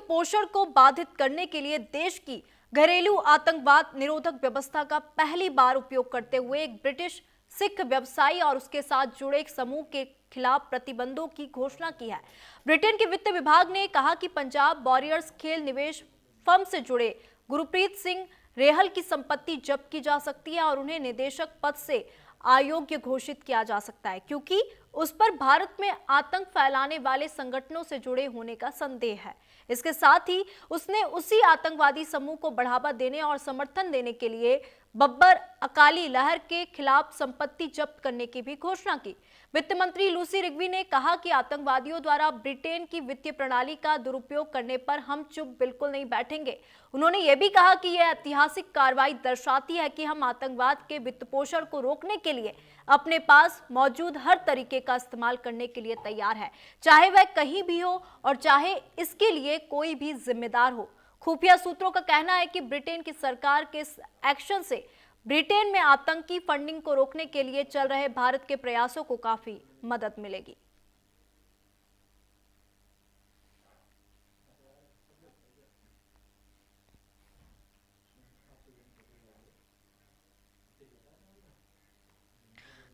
पोषण को बाधित करने के लिए देश की घरेलू आतंकवाद निरोधक व्यवस्था का पहली बार उपयोग करते हुए एक ब्रिटिश सिख व्यवसायी और उसके साथ जुड़े एक समूह के खिलाफ प्रतिबंधों की घोषणा की है। ब्रिटेन के वित्त विभाग ने कहा कि पंजाब वॉरियर्स खेल निवेश फर्म से जुड़े गुरप्रीत सिंह रेहल की संपत्ति जब्त की जा सकती है और उन्हें निदेशक पद से अयोग्य घोषित किया जा सकता है, क्योंकि उस पर भारत में आतंक फैलाने वाले संगठनों से जुड़े होने का संदेह है। इसके साथ ही उसने उसी आतंकवादी समूह को बढ़ावा देने और समर्थन देने के लिए बब्बर अकाली लहर के खिलाफ संपत्ति जब्त करने की भी घोषणा की। वित्त मंत्री लूसी रिग्बी ने कहा कि आतंकवादियों द्वारा ब्रिटेन की वित्तीय प्रणाली का दुरुपयोग करने पर हम चुप बिल्कुल नहीं बैठेंगे। उन्होंने यह भी कहा कि यह ऐतिहासिक कार्रवाई दर्शाती है कि हम आतंकवाद के वित्त पोषण को रोकने के लिए अपने पास मौजूद हर तरीके का इस्तेमाल करने के लिए तैयार है, चाहे वह कहीं भी हो और चाहे इसके लिए कोई भी जिम्मेदार हो। खुफिया सूत्रों का कहना है कि ब्रिटेन की सरकार के इस एक्शन से ब्रिटेन में आतंकी फंडिंग को रोकने के लिए चल रहे भारत के प्रयासों को काफी मदद मिलेगी।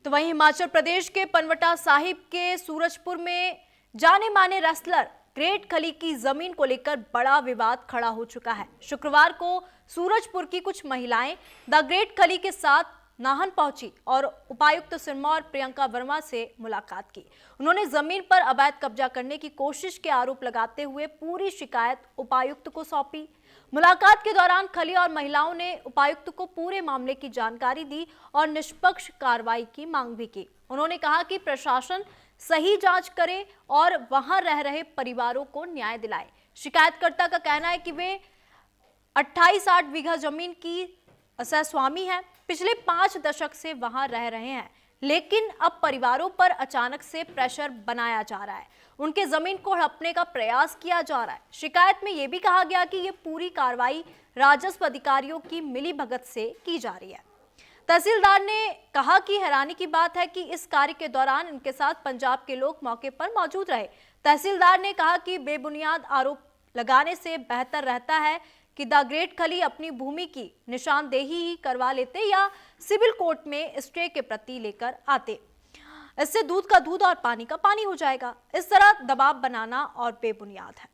तो वहीं हिमाचल प्रदेश के पनवटा साहिब के सूरजपुर में जाने माने रेसलर ग्रेट खली की जमीन को लेकर बड़ा विवाद खड़ा हो चुका है। शुक्रवार को सूरजपुर की कुछ महिलाएं द ग्रेट खली के साथ नाहन पहुंची और उपायुक्त सिरमौर प्रियंका वर्मा से मुलाकात की। उन्होंने जमीन पर अवैध कब्जा करने की कोशिश के आरोप लगाते हुए पूरी शिकायत उपायुक्त को सौंपी। मुलाकात के दौरान खली और महिलाओं ने उपायुक्त को पूरे मामले की जानकारी दी और निष्पक्ष कार्रवाई की मांग भी की। उन्होंने कहा कि प्रशासन सही जांच करे और वहां रह रहे परिवारों को न्याय दिलाए। शिकायतकर्ता का कहना है कि वे 28-8 बीघा जमीन की असहस्वामी है, पिछले 5 दशक से वहां रह रहे हैं, लेकिन अब परिवारों पर अचानक से प्रेशर बनाया जा रहा है, उनके जमीन को हड़पने का प्रयास किया जा रहा है। शिकायत में यह भी कहा गया कि यह पूरी कार्रवाई राजस्व अधिकारियों की मिलीभगत से की जा रही है। तहसीलदार ने कहा कि हैरानी की बात है कि इस कार्य के दौरान इनके साथ पंजाब के लोग मौके पर मौजूद रहे। तहसीलदार ने कहा कि बेबुनियाद आरोप लगाने से बेहतर रहता है कि द ग्रेट खली अपनी भूमि की निशानदेही ही करवा लेते या सिविल कोर्ट में स्टे के प्रति लेकर आते। इससे दूध का दूध और पानी का पानी हो जाएगा। इस तरह दबाव बनाना और बेबुनियाद है।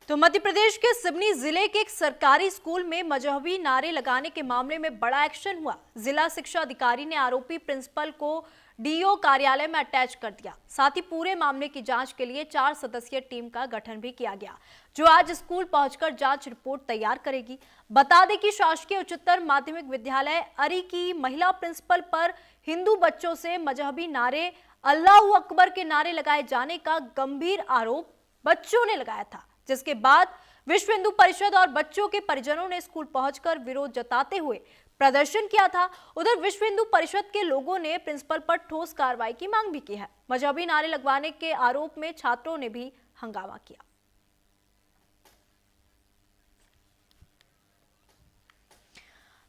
तो मध्य प्रदेश के सिवनी जिले के एक सरकारी स्कूल में मजहबी नारे लगाने के मामले में बड़ा एक्शन हुआ। जिला शिक्षा अधिकारी ने आरोपी प्रिंसिपल को डीओ कार्यालय में अटैच कर दिया। साथ ही पूरे मामले की जांच के लिए 4 सदस्यीय टीम का गठन भी किया गया, जो आज स्कूल पहुंचकर जांच रिपोर्ट तैयार करेगी। बता दें कि शासकीय उच्चतर माध्यमिक विद्यालय अरी की महिला प्रिंसिपल पर हिंदू बच्चों से मजहबी नारे अल्लाहू अकबर के नारे लगाए जाने का गंभीर आरोप बच्चों ने लगाया था, जिसके बाद विश्व हिंदू परिषद और बच्चों के परिजनों ने स्कूल पहुंचकर विरोध जताते हुए प्रदर्शन किया था। उधर विश्व हिंदू परिषद के लोगों ने प्रिंसिपल पर ठोस कार्रवाई की मांग भी की है। मजहबी नारे लगवाने के आरोप में छात्रों ने भी हंगामा किया।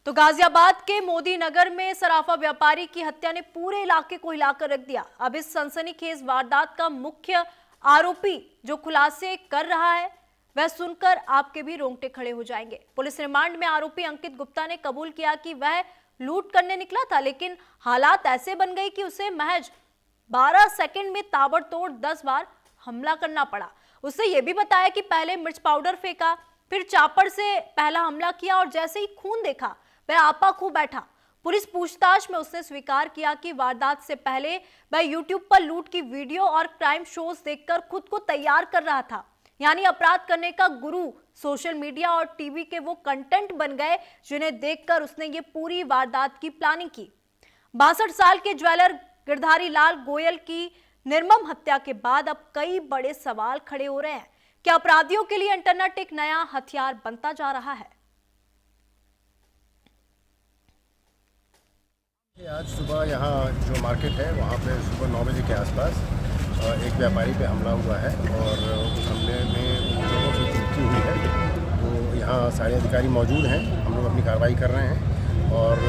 तो गाजियाबाद के मोदी नगर में सराफा व्यापारी की हत्या ने पूरे इलाके को हिलाकर रख दिया। अब इस सनसनीखेज वारदात का मुख्य आरोपी जो खुलासे कर रहा है वह सुनकर आपके भी रोंगटे खड़े हो जाएंगे। पुलिस रिमांड में आरोपी अंकित गुप्ता ने कबूल किया कि वह लूट करने निकला था, लेकिन हालात ऐसे बन गए कि उसे महज 12 सेकंड में ताबड़तोड़ 10 बार हमला करना पड़ा। उसने यह भी बताया कि पहले मिर्च पाउडर फेंका, फिर चापड़ से पहला हमला किया और जैसे ही खून देखा वह आपा खो बैठा। पुलिस पूछताछ में उसने स्वीकार किया कि वारदात से पहले वह यूट्यूब पर लूट की वीडियो और क्राइम शोज देखकर खुद को तैयार कर रहा था। यानी अपराध करने का गुरु सोशल मीडिया और टीवी के वो कंटेंट बन गए जिन्हें देखकर उसने ये पूरी वारदात की प्लानिंग की। 62 साल के ज्वेलर गिरधारी लाल गोयल की निर्मम हत्या के बाद अब कई बड़े सवाल खड़े हो रहे हैं। क्या अपराधियों के लिए इंटरनेट एक नया हथियार बनता जा रहा है? आज सुबह यहाँ जो मार्केट है वहाँ पे सुबह 9 बजे के आसपास एक व्यापारी पे हमला हुआ है और उस हमले में लोगों की मृत्यु हुई है। तो यहाँ सारे अधिकारी मौजूद हैं, हम लोग अपनी कार्रवाई कर रहे हैं और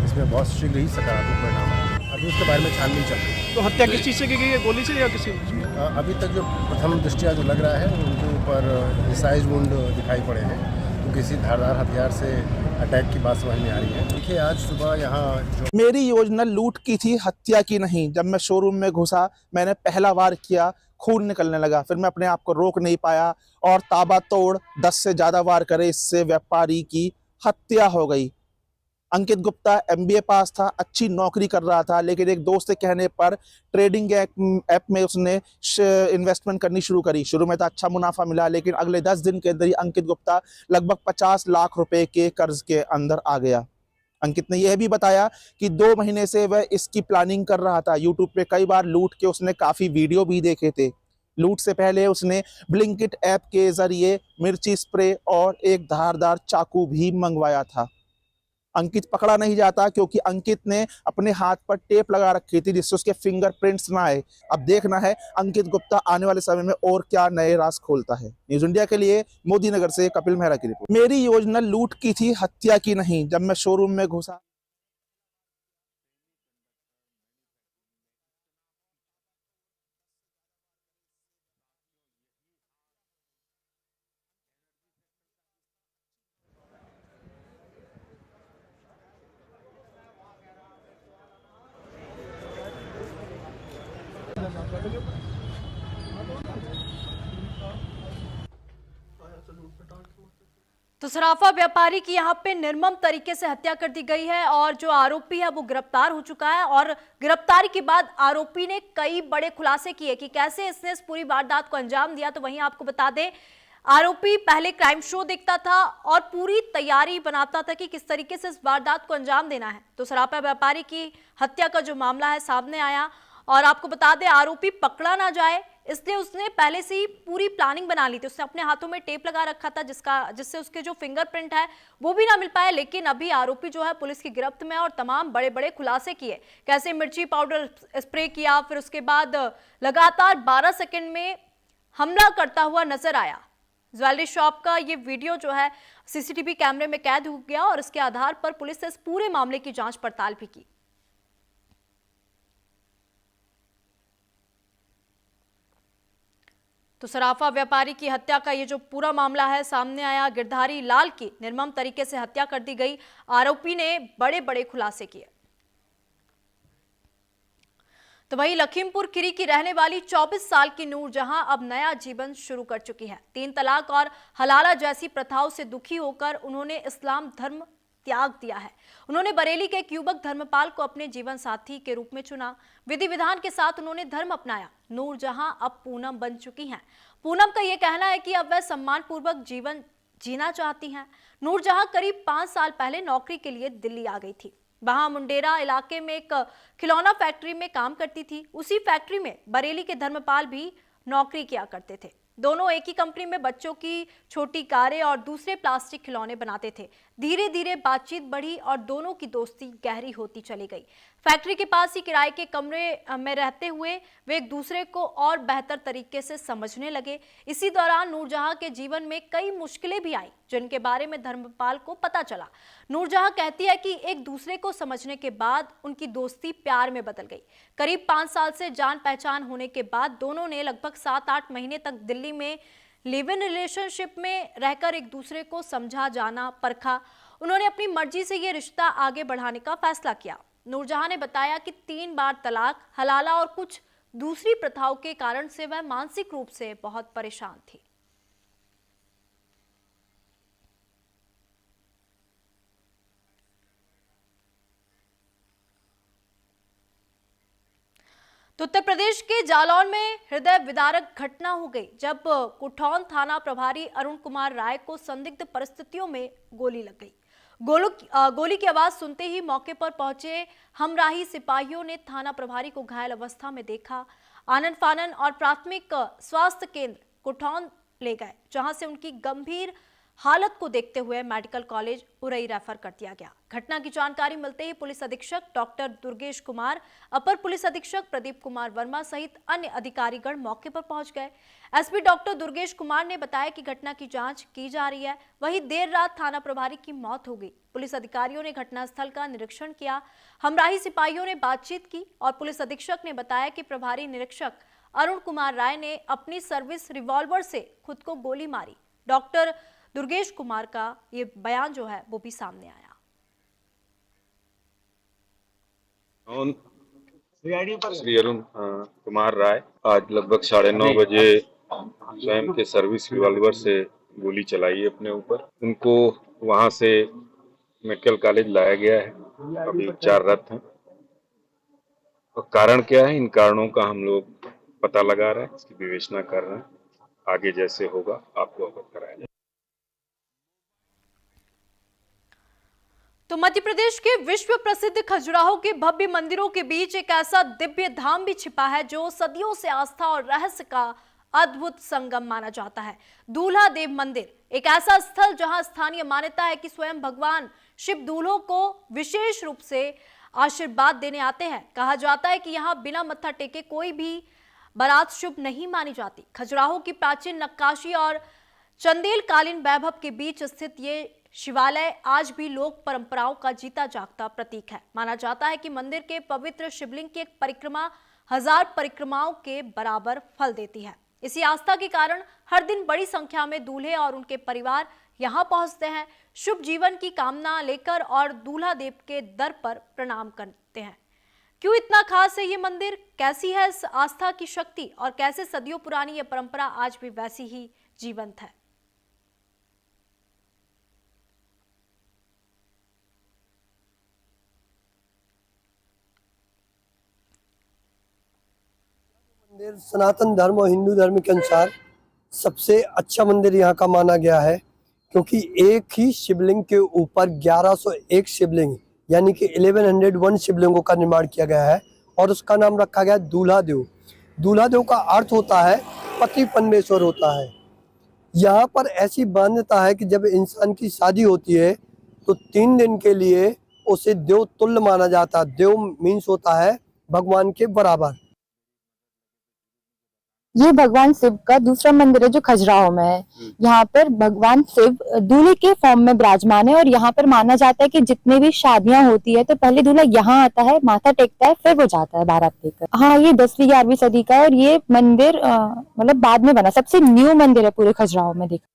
इसमें बहुत शीघ्र ही सकारात्मक परिणाम है। अभी उसके बारे में छानबीन चल रही है। तो हत्या किस चीज़ से की गई है, गोली से या किसी? अभी तक जो प्रथम दृष्टया जो लग रहा है उनके ऊपर साइज वुंड दिखाई पड़े हैं, तो किसी धारदार हथियार से अटैक की बात समझ में आ रही है। देखिए आज सुबह यहाँ जो मेरी योजना लूट की थी, हत्या की नहीं। जब मैं शोरूम में घुसा, मैंने पहला वार किया, खून निकलने लगा। फिर मैं अपने आप को रोक नहीं पाया और ताबड़तोड़ 10 से ज़्यादा वार करे, इससे व्यापारी की हत्या हो गई। अंकित गुप्ता MBA पास था, अच्छी नौकरी कर रहा था, लेकिन एक दोस्त के कहने पर ट्रेडिंग ऐप में उसने इन्वेस्टमेंट करनी शुरू करी। शुरू में तो अच्छा मुनाफा मिला, लेकिन अगले 10 दिन के अंदर ही अंकित गुप्ता लगभग 50 लाख रुपए के कर्ज के अंदर आ गया। अंकित ने यह भी बताया कि 2 महीने से वह इसकी प्लानिंग कर रहा था। यूट्यूब पे कई बार लूट के उसने काफ़ी वीडियो भी देखे थे। लूट से पहले उसने ब्लिंकिट ऐप के जरिए मिर्ची स्प्रे और एक धारदार चाकू भी मंगवाया था। अंकित पकड़ा नहीं जाता क्योंकि अंकित ने अपने हाथ पर टेप लगा रखी थी जिससे उसके फिंगरप्रिंट्स ना आए। अब देखना है अंकित गुप्ता आने वाले समय में और क्या नए राज खोलता है। न्यूज़ इंडिया के लिए मोदी नगर से कपिल मेहरा की रिपोर्ट। मेरी योजना लूट की थी, हत्या की नहीं। जब मैं शोरूम में घुसा, तो सराफा व्यापारी की यहाँ पे निर्मम तरीके से हत्या कर दी गई है और जो आरोपी है वो गिरफ्तार हो चुका है। और गिरफ्तारी के बाद आरोपी ने कई बड़े खुलासे किए कि कैसे इसने इस पूरी वारदात को अंजाम दिया। तो वहीं आपको बता दें, आरोपी पहले क्राइम शो देखता था और पूरी तैयारी बनाता था कि किस तरीके से इस वारदात को अंजाम देना है। तो सराफा व्यापारी की हत्या का जो मामला है सामने आया और आपको बता दें आरोपी पकड़ा ना जाए इसलिए उसने पहले से ही पूरी प्लानिंग बना ली थी। उसने अपने हाथों में टेप लगा रखा था जिससे उसके जो फिंगरप्रिंट है वो भी ना मिल पाए। लेकिन अभी आरोपी जो है पुलिस की गिरफ्त में और तमाम बड़े बड़े खुलासे किए, कैसे मिर्ची पाउडर स्प्रे किया, फिर उसके बाद लगातार 12 सेकंड में हमला करता हुआ नजर आया। ज्वेलरी शॉप का ये वीडियो जो है CCTV कैमरे में कैद हो गया और इसके आधार पर पुलिस ने इस पूरे मामले की जांच पड़ताल भी की। तो सराफा व्यापारी की हत्या का ये जो पूरा मामला है सामने आया। गिरधारी लाल की निर्मम तरीके से हत्या कर दी गई, आरोपी ने बड़े बड़े खुलासे किए। तो वहीं लखीमपुर खीरी की रहने वाली 24 साल की नूरजहां अब नया जीवन शुरू कर चुकी है। 3 तलाक और हलाला जैसी प्रथाओं से दुखी होकर उन्होंने इस्लाम धर्म त्याग दिया है। उन्होंने बरेली के एक युवक धर्मपाल को अपने जीवन साथी के रूप में चुना। विधि विधान के साथ उन्होंने धर्म अपनाया। नूरजहां अब पूनम बन चुकी हैं। पूनम का यह कहना है कि अब वह सम्मानपूर्वक जीवन जीना चाहती हैं। नूरजहां करीब 5 साल पहले नौकरी के लिए दिल्ली आ गई थी। वहां मुंडेरा इलाके में एक खिलौना फैक्ट्री में काम करती थी। उसी फैक्ट्री में बरेली के धर्मपाल भी नौकरी किया करते थे। दोनों एक ही कंपनी में बच्चों की छोटी कारें और दूसरे प्लास्टिक खिलौने बनाते थे। धीरे धीरे बातचीत बढ़ी और दोनों की दोस्ती गहरी होती चली गई। फैक्ट्री के पास ही किराए के कमरे में रहते हुए वे एक दूसरे को और बेहतर तरीके से समझने लगे। इसी दौरान नूरजहां के जीवन में कई मुश्किलें भी आई जिनके बारे में धर्मपाल को पता चला। नूरजहां कहती है कि एक दूसरे को समझने के बाद उनकी दोस्ती प्यार में बदल गई। करीब 5 साल से जान पहचान होने के बाद दोनों ने लगभग 7-8 महीने तक दिल्ली में लिव इन रिलेशनशिप में रहकर एक दूसरे को समझा, जाना, परखा। उन्होंने अपनी मर्जी से ये रिश्ता आगे बढ़ाने का फैसला किया। नूरजहां ने बताया कि 3 बार तलाक, हलाला और कुछ दूसरी प्रथाओं के कारण से वह मानसिक रूप से बहुत परेशान थी। तो उत्तर प्रदेश के जालौन में हृदय विदारक घटना हो गई जब कुठौन थाना प्रभारी अरुण कुमार राय को संदिग्ध परिस्थितियों में गोली लग गई। गोली की आवाज सुनते ही मौके पर पहुंचे हमराही सिपाहियों ने थाना प्रभारी को घायल अवस्था में देखा। आनन फानन और प्राथमिक स्वास्थ्य केंद्र कुठौन ले गए, जहां से उनकी गंभीर हालत को देखते हुए मेडिकल कॉलेज उरई रेफर कर दिया गया। घटना की जानकारी मिलते ही पुलिस अधीक्षक डॉक्टर दुर्गेश कुमार, अपर पुलिस अधीक्षक प्रदीप कुमार वर्मा सहित अन्य अधिकारीगण मौके पर पहुंच गए। एसपी डॉक्टर दुर्गेश कुमार ने बताया कि घटना की जांच की जा रही है। वहीं देर रात थाना प्रभारी की मौत हो गई। पुलिस अधिकारियों ने घटनास्थल का निरीक्षण किया। हमराही सिपाहियों ने बातचीत की और पुलिस अधीक्षक ने बताया कि प्रभारी निरीक्षक अरुण कुमार राय ने अपनी सर्विस रिवॉल्वर से खुद को गोली मारी। डॉक्टर दुर्गेश कुमार का ये बयान जो है वो भी सामने आया। श्री अरुण कुमार राय आज लगभग 9:30 बजे स्वयं के सर्विस रिवॉल्वर से गोली चलाई है अपने ऊपर। उनको वहां से मेडिकल कॉलेज लाया गया है, अभी उपचाररत हैं। और कारण क्या है, इन कारणों का हम लोग पता लगा रहे हैं, इसकी विवेचना कर रहे हैं। आगे जैसे होगा आपको अवगत कराया जाएगा। तो मध्य प्रदेश के विश्व प्रसिद्ध खजुराहो के भव्य मंदिरों के बीच एक ऐसा दिव्य धाम भी छिपा है जो सदियों से आस्था और रहस्य का अद्भुत संगम माना जाता है। दूल्हा देव मंदिर एक ऐसा स्थल जहां स्थानीय मान्यता है कि स्वयं भगवान शिव दूल्हों को विशेष रूप से आशीर्वाद देने आते हैं। कहा जाता है कि यहाँ बिना मत्था टेके कोई भी बारात शुभ नहीं मानी जाती। खजुराहो की प्राचीन नक्काशी और चंदेल कालीन वैभव के बीच स्थित ये शिवालय आज भी लोक परंपराओं का जीता जागता प्रतीक है। माना जाता है कि मंदिर के पवित्र शिवलिंग की एक परिक्रमा 1000 परिक्रमाओं के बराबर फल देती है। इसी आस्था के कारण हर दिन बड़ी संख्या में दूल्हे और उनके परिवार यहाँ पहुंचते हैं, शुभ जीवन की कामना लेकर और दूल्हा देव के दर पर प्रणाम करते हैं। क्यों इतना खास है ये मंदिर, कैसी है इस आस्था की शक्ति और कैसे सदियों पुरानी ये परंपरा आज भी वैसी ही जीवंत है। मंदिर सनातन धर्म और हिंदू धर्म के अनुसार सबसे अच्छा मंदिर यहाँ का माना गया है, क्योंकि एक ही शिवलिंग के ऊपर 1101 शिवलिंग यानी कि 1101 शिवलिंगों का निर्माण किया गया है और उसका नाम रखा गया दूल्हा देव। दूल्हा देव का अर्थ होता है पति परमेश्वर होता है। यहाँ पर ऐसी मान्यता है कि जब इंसान की शादी होती है तो 3 दिन के लिए उसे देव तुल्य माना जाता है। देव मीन्स होता है भगवान के बराबर। ये भगवान शिव का दूसरा मंदिर है जो खजुराहो में है। यहाँ पर भगवान शिव दूल्हे के फॉर्म में विराजमान है और यहाँ पर माना जाता है कि जितने भी शादियां होती है तो पहले दूल्हा यहाँ आता है, माथा टेकता है, फिर वो जाता है बारात लेकर। हाँ, ये 10वीं 11वीं सदी का है और ये मंदिर मतलब बाद में बना, सबसे न्यू मंदिर है पूरे खजुराहो में। देखा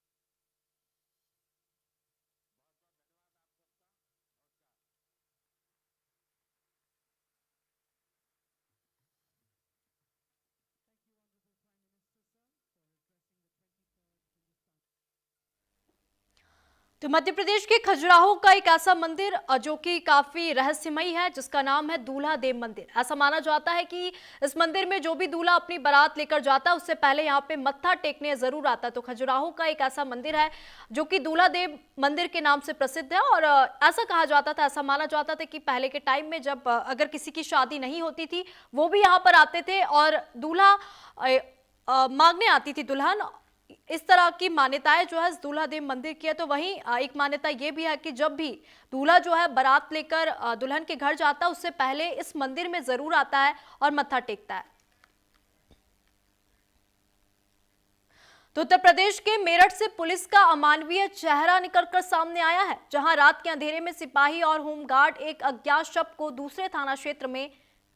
तो मध्य प्रदेश के खजुराहो का एक ऐसा मंदिर जो कि काफी रहस्यमयी है, जिसका नाम है दूल्हा देव मंदिर। ऐसा माना जाता है कि इस मंदिर में जो भी दूल्हा अपनी बारात लेकर जाता है उससे पहले यहाँ पे मत्था टेकने जरूर आता है। तो खजुराहो का एक ऐसा मंदिर है जो कि दूल्हा देव मंदिर के नाम से प्रसिद्ध है और ऐसा कहा जाता था, ऐसा माना जाता था कि पहले के टाइम में जब अगर किसी की शादी नहीं होती थी वो भी यहाँ पर आते थे और दूल्हा मांगने आती थी दुल्हन। इस तरह की मान्यताएं जो है दूल्हा देव मंदिर की है। तो वहीं एक मान्यता यह भी है कि जब भी दूल्हा जो है बारात लेकर दुल्हन के घर जाता है उससे पहले इस मंदिर में जरूर आता है और मत्था टेकता है। तो उत्तर प्रदेश के मेरठ से पुलिस का अमानवीय चेहरा निकलकर सामने आया है, जहां रात के अंधेरे में सिपाही और होमगार्ड एक अज्ञात शव को दूसरे थाना क्षेत्र में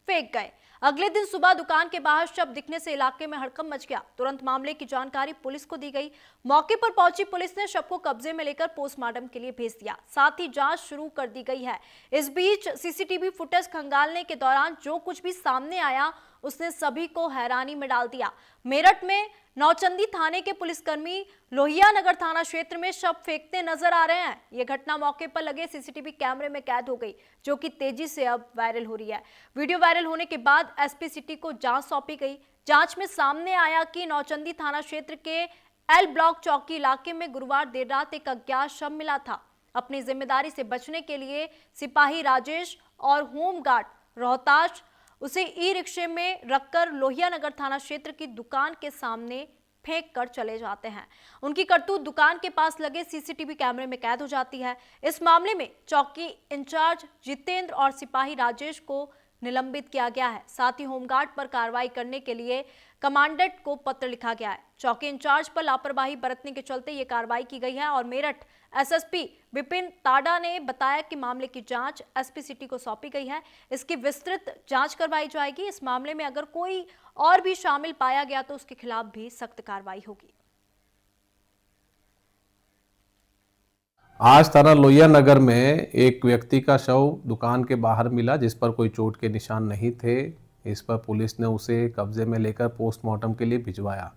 फेंक गए। अगले दिन सुबह दुकान के बाहर शव दिखने से इलाके में हड़कंप मच गया। तुरंत मामले की जानकारी पुलिस को दी गई। मौके पर पहुंची पुलिस ने शव को कब्जे में लेकर पोस्टमार्टम के लिए भेज दिया, साथ ही जांच शुरू कर दी गई है। इस बीच सीसीटीवी फुटेज खंगालने के दौरान जो कुछ भी सामने आया उसने सभी को हैरानी में डाल दिया। मेरठ में नौचंदी थाने के पुलिसकर्मी लोहिया नगर थाना क्षेत्र में शव फेंकते नजर आ रहे हैं। यह घटना मौके पर लगे सीसीटीवी कैमरे में कैद हो गई, जो कि तेजी से अब वायरल हो रही है। वीडियो वायरल होने के बाद एसपी सिटी को जांच सौंपी गई। जांच में सामने आया कि नौचंदी थाना क्षेत्र के एल ब्लॉक चौकी इलाके में गुरुवार देर रात एक अज्ञात शव मिला था। अपनी जिम्मेदारी से बचने के लिए सिपाही राजेश और होमगार्ड रोहताश उसे ई रिक्शे में रखकर लोहिया नगर थाना क्षेत्र की दुकान के सामने फेंक कर चले जाते हैं। उनकी करतूत दुकान के पास लगे सीसीटीवी कैमरे में कैद हो जाती है। इस मामले में चौकी इंचार्ज जितेंद्र और सिपाही राजेश को निलंबित किया गया है। साथ ही होमगार्ड पर कार्रवाई करने के लिए कमांडेंट को पत्र लिखा गया है। चौकी इंचार्ज पर लापरवाही बरतने के चलते ये कार्रवाई की गई है और मेरठ एसएसपी विपिन ताडा ने बताया कि मामले की जांच एसपी सिटी को सौंपी गई है। इसकी विस्तृत जांच करवाई जाएगी। इस मामले में अगर कोई और भी शामिल पाया गया तो उसके खिलाफ भी सख्त कार्रवाई होगी। आज थाना लोहिया नगर में एक व्यक्ति का शव दुकान के बाहर मिला जिस पर कोई चोट के निशान नहीं थे। इस पर पुलिस ने उसे कब्जे में लेकर पोस्टमार्टम के लिए भिजवाया।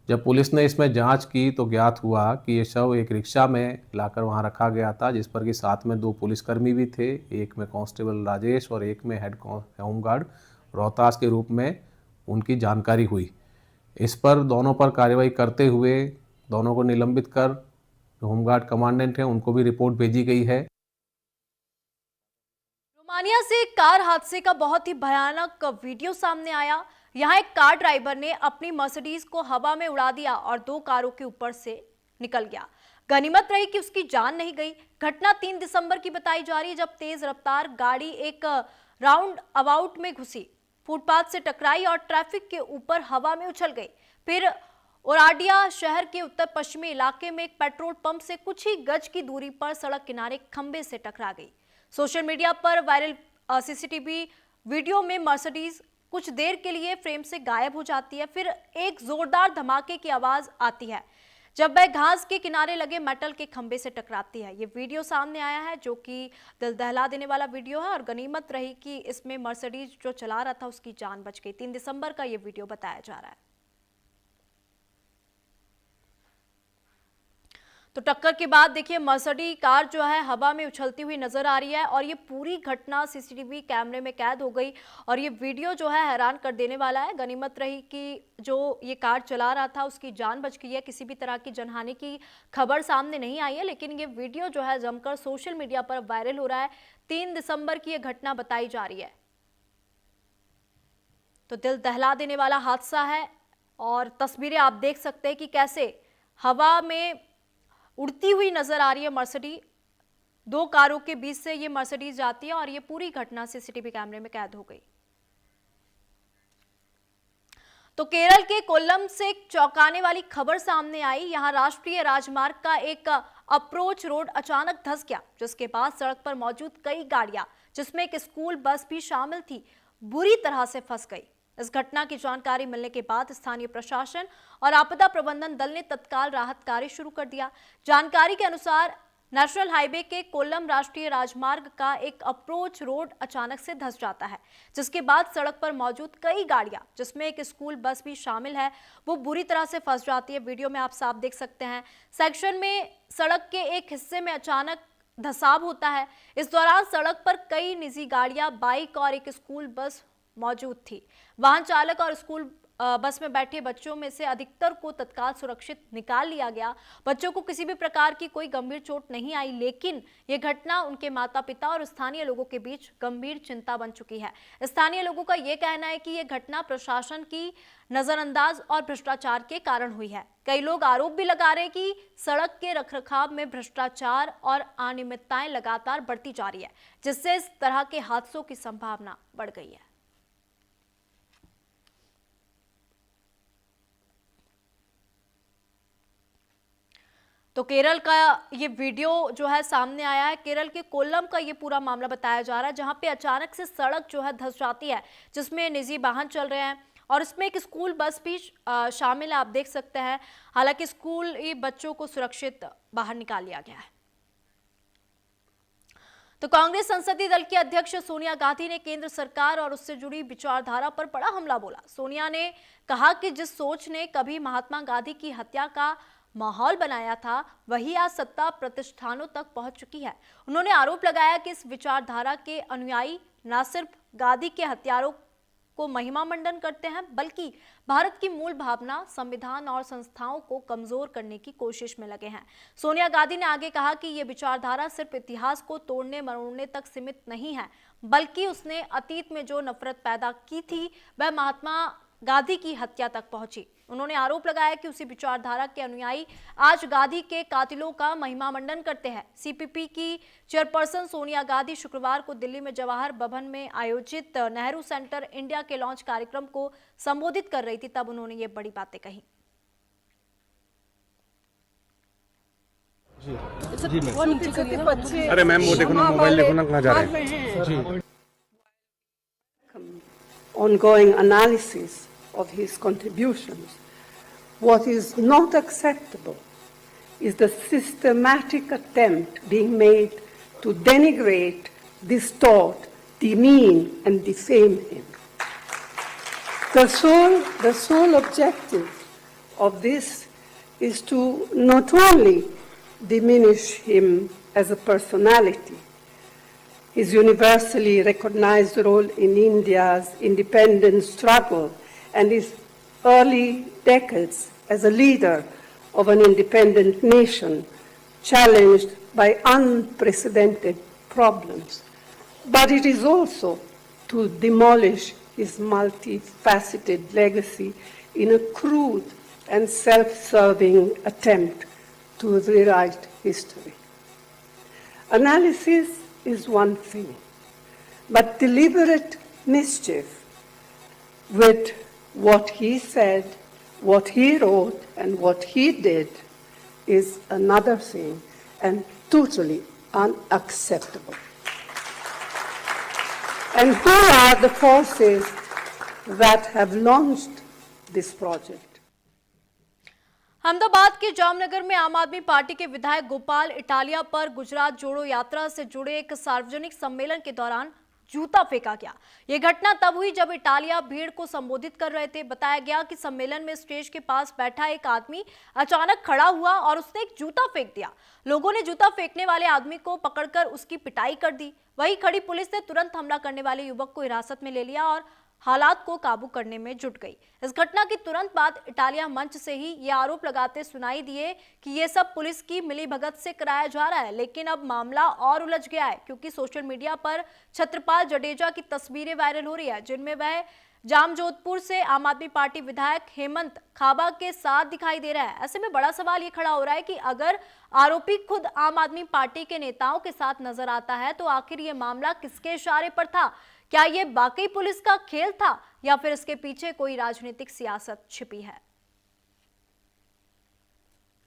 जब पुलिस ने इसमें जांच की तो ज्ञात हुआ कि ये शव एक रिक्शा में लाकर वहां रखा गया था, जिस पर कि साथ में 2 पुलिसकर्मी भी थे, एक में कांस्टेबल राजेश और एक में हेड होमगार्ड रोहतास के रूप में उनकी जानकारी हुई। इस पर दोनों पर कार्रवाई करते हुए दोनों को निलंबित कर जो होमगार्ड कमांडेंट हैं उनको भी रिपोर्ट भेजी गई है। रोमानिया से कार हादसे का बहुत ही भयानक वीडियो सामने आया। यहां एक कार ड्राइवर ने अपनी मर्सिडीज को हवा में उड़ा दिया और 2 कारों के ऊपर से निकल गया। गनीमत रही कि उसकी जान नहीं गई। घटना 3 दिसंबर की बताई जा रही है, जब तेज रफ्तार गाड़ी एक राउंड अबाउट में घुसी, फुटपाथ से टकराई और ट्रैफिक के ऊपर हवा में उछल गई। फिर ओराडिया शहर के उत्तर पश्चिमी इलाके में एक पेट्रोल पंप से कुछ ही गज की दूरी पर सड़क किनारे खंबे से टकरा गई। सोशल मीडिया पर वायरल सीसीटीवी वीडियो में मर्सिडीज कुछ देर के लिए फ्रेम से गायब हो जाती है। फिर एक जोरदार धमाके की आवाज आती है जब वह घास के किनारे लगे मेटल के खंबे से टकराती है। ये वीडियो सामने आया है जो कि दिल दहला देने वाला वीडियो है और गनीमत रही कि इसमें मर्सिडीज जो चला रहा था उसकी जान बच गई। 3 दिसंबर का ये वीडियो बताया जा रहा है। तो टक्कर के बाद देखिए मर्सिडीज कार जो है हवा में उछलती हुई नजर आ रही है और ये पूरी घटना सीसीटीवी कैमरे में कैद हो गई और ये वीडियो जो है हैरान कर देने वाला है। गनीमत रही कि जो ये कार चला रहा था उसकी जान बच गई है। किसी भी तरह की जनहानि की खबर सामने नहीं आई है, लेकिन ये वीडियो जो है जमकर सोशल मीडिया पर वायरल हो रहा है। 3 दिसंबर की ये घटना बताई जा रही है। तो दिल दहला देने वाला हादसा है और तस्वीरें आप देख सकते हैं कि कैसे हवा में उड़ती हुई नजर आ रही है मर्सिडीज। 2 कारों के बीच से ये मर्सिडीज जाती है और ये पूरी घटना सीसीटीवी कैमरे में कैद हो गई। तो केरल के कोल्लम से एक चौंकाने वाली खबर सामने आई। यहां राष्ट्रीय राजमार्ग का एक अप्रोच रोड अचानक धंस गया, जिसके बाद सड़क पर मौजूद कई गाड़ियां, जिसमें एक स्कूल बस भी शामिल थी, बुरी तरह से फंस गई। इस घटना की जानकारी मिलने के बाद स्थानीय प्रशासन और आपदा प्रबंधन दल ने तत्काल राहत कार्य शुरू कर दिया। जानकारी के अनुसार नेशनल हाईवे के कोल्लम राष्ट्रीय राजमार्ग का एक अप्रोच रोड अचानक से धंस जाता है, जिसके बाद सड़क पर मौजूद कई गाड़ियां, जिसमें एक स्कूल बस भी शामिल है, वो बुरी तरह से फंस जाती है। वीडियो में आप साफ देख सकते हैं सेक्शन में सड़क के एक हिस्से में अचानक धंसाव होता है। इस दौरान सड़क पर कई निजी गाड़ियां, बाइक और एक स्कूल बस मौजूद थी। वाहन चालक और स्कूल बस में बैठे बच्चों में से अधिकतर को तत्काल सुरक्षित निकाल लिया गया। बच्चों को किसी भी प्रकार की कोई गंभीर चोट नहीं आई, लेकिन यह घटना उनके माता पिता और स्थानीय लोगों के बीच गंभीर चिंता बन चुकी है। स्थानीय लोगों का यह कहना है कि यह घटना प्रशासन की नजरअंदाज और भ्रष्टाचार के कारण हुई है। कई लोग आरोप भी लगा रहे हैं कि सड़क के रखरखाव में भ्रष्टाचार और अनियमितताएं लगातार बढ़ती जा रही है, जिससे इस तरह के हादसों की संभावना बढ़ गई है। तो केरल का ये वीडियो जो है सामने आया है। केरल के कोल्लम का ये पूरा मामला बताया जा रहा है, जहां पे अचानक से सड़क जो है धंस जाती है, जिसमें निजी वाहन चल रहे हैं और इसमें एक स्कूल बस भी शामिल है, आप देख सकते हैं। हालांकि स्कूल बच्चों को सुरक्षित बाहर निकाल लिया गया है। तो कांग्रेस संसदीय दल की अध्यक्ष सोनिया गांधी ने केंद्र सरकार और उससे जुड़ी विचारधारा पर बड़ा हमला बोला। सोनिया ने कहा कि जिस सोच ने कभी महात्मा गांधी की हत्या का माहौल बनाया था, वही आज सत्ता प्रतिष्ठानों तक पहुंच चुकी है। उन्होंने आरोप लगाया कि इस विचारधारा के अनुयायी न सिर्फ गांधी के हत्यारों को महिमा मंडन करते हैं, बल्कि भारत की मूल भावना, संविधान और संस्थाओं को कमजोर करने की कोशिश में लगे हैं। सोनिया गांधी ने आगे कहा कि यह विचारधारा सिर्फ इतिहास को तोड़ने मरोड़ने तक सीमित नहीं है, बल्कि उसने अतीत में जो नफरत पैदा की थी, वह महात्मा गांधी की हत्या तक पहुंची। उन्होंने आरोप लगाया कि उसी विचारधारा के अनुयायी आज गांधी के कातिलों का महिमा मंडन करते हैं। सीपीपी की चेयरपर्सन सोनिया गांधी शुक्रवार को दिल्ली में जवाहर भवन में आयोजित नेहरू सेंटर इंडिया के लॉन्च कार्यक्रम को संबोधित कर रही थी, तब उन्होंने ये बड़ी बातें कही। अरे मैम वो देखो ना, मोबाइल देखो ना कहाँ जा रहे हैं। Ongoing analysis of his contributions. What is not acceptable is the systematic attempt being made to denigrate, distort, demean, and defame him. The sole objective of this is to not only diminish him as a personality, his universally recognized role in India's independence struggle and his early decades as a leader of an independent nation challenged by unprecedented problems. But it is also to demolish his multifaceted legacy in a crude and self-serving attempt to rewrite history. Analysis is one thing, but deliberate mischief with what he said, what he wrote, and what he did is another thing and totally unacceptable. And who are the forces that have launched this project? Ahmedabad के जामनगर में आम आदमी party के विधायक Gopal Italia पर गुजरात जोड़ो यात्रा से जुड़े एक सार्वजनिक सम्मेलन के दौरान जूता फेंका गया। यह घटना तब हुई जब इटालिया भीड़ को संबोधित कर रहे थे। बताया गया कि सम्मेलन में स्टेज के पास बैठा एक आदमी अचानक खड़ा हुआ और उसने एक जूता फेंक दिया। लोगों ने जूता फेंकने वाले आदमी को पकड़कर उसकी पिटाई कर दी। वहीं खड़ी पुलिस ने तुरंत हमला करने वाले युवक को हिरासत में ले लिया और हालात को काबू करने में जुट गई। इस घटना की तुरंत बाद इटालिया मंच से ही ये आरोप लगाते सुनाई दिए कि ये सब पुलिस की मिलीभगत से कराया जा रहा है। लेकिन अब मामला और उलझ गया है, क्योंकि सोशल मीडिया पर छत्रपाल जडेजा की तस्वीरें वायरल हो रही है, जिनमें वह जामजोधपुर से आम आदमी पार्टी विधायक हेमंत खाबा के साथ दिखाई दे रहा है। ऐसे में बड़ा सवाल ये खड़ा हो रहा है कि अगर आरोपी खुद आम आदमी पार्टी के नेताओं के साथ नजर आता है तो आखिर ये मामला किसके इशारे पर था? क्या ये वाकई पुलिस का खेल था या फिर इसके पीछे कोई राजनीतिक सियासत छिपी है?